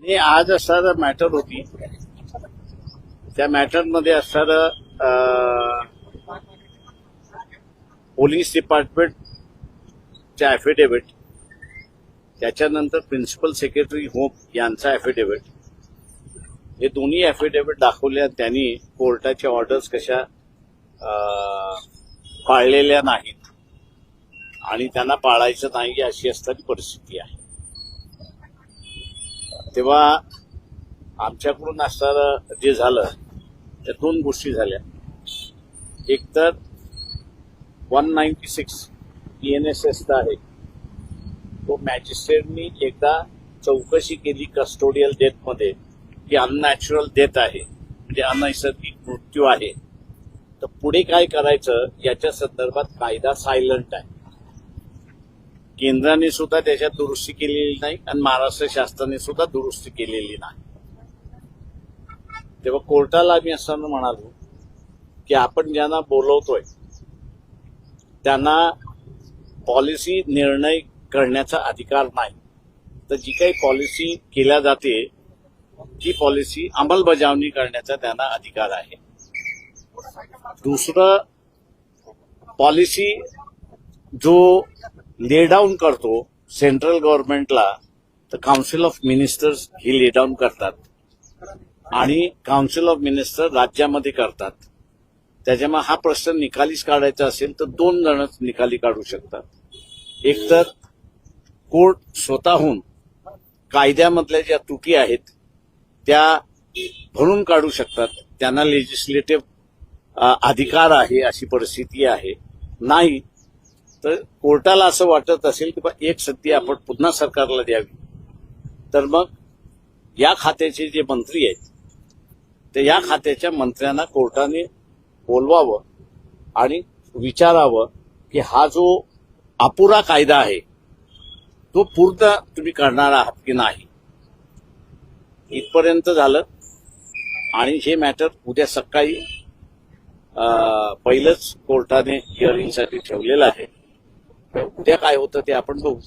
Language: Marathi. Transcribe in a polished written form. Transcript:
आणि आज असणारं मॅटर होती त्या मॅटरमध्ये असणारं पोलीस डिपार्टमेंटच्या ॲफिडेव्हिट, त्याच्यानंतर प्रिन्सिपल सेक्रेटरी होम यांचा ॲफिडेव्हिट, हे दोन्ही ॲफिडेव्हिट दाखवले आणि त्यांनी कोर्टाच्या ऑर्डर्स कशा पाळलेल्या नाहीत आणि त्यांना पाळायचं नाही अशी असणारी परिस्थिती आहे. तेव्हा आमच्याकडून असणारं जे झालं त्या दोन गोष्टी झाल्या. एक तर 196 PNSSचा आहे तो मॅजिस्ट्रेटनी एकदा चौकशी केली कस्टोडियल डेथमध्ये की अननॅचरल डेथ आहे म्हणजे अनैसर्गिक मृत्यू आहे, तर पुढे काय करायचं याच्या संदर्भात कायदा सायलंट आहे. केंद्राने सुद्धा त्याच्यात दुरुस्ती केलेली नाही आणि महाराष्ट्र शासनाने सुद्धा दुरुस्ती केलेली नाही. तेव्हा कोर्टाला आम्ही असं म्हणालो की आपण ज्यांना बोलवतोय त्यांना पॉलिसी निर्णय करण्याचा अधिकार नाही, तर जी काही पॉलिसी केल्या जाते ती पॉलिसी अंमलबजावणी करण्याचा त्यांना अधिकार आहे. दुसरं, पॉलिसी जो ले डाऊन करतो सेंट्रल गव्हर्नमेंटला तर काउन्सिल ऑफ मिनिस्टर्स ही ले डाऊन करतात आणि काउन्सिल ऑफ मिनिस्टर राज्यामध्ये करतात. त्याच्यामुळे हा प्रश्न निकालीच काढायचा असेल तर दोन जणच निकाली काढू शकतात. एक तर कोर्ट स्वतःहून कायद्यामधल्या ज्या त्रुटी आहेत त्या भरून काढू शकतात, त्यांना लेजिस्लेटिव्ह अधिकार आहे अशी परिस्थिती आहे. नाही तर कोर्टाला असं वाटत असेल की एक संधी आपण पुन्हा सरकारला द्यावी, तर मग या खात्याचे जे मंत्री आहेत ते या खात्याच्या मंत्र्यांना कोर्टाने बोलवावं आणि विचारावं की हा जो अपुरा कायदा आहे तो पूर्ण तुम्ही करणार आहात की नाही. इथपर्यंत झालं आणि हे मॅटर उद्या सकाळी पहिलंच कोर्टाने हिअरिंगसाठी ठेवलेलं आहे. उद्या काय होतं ते आपण बघू.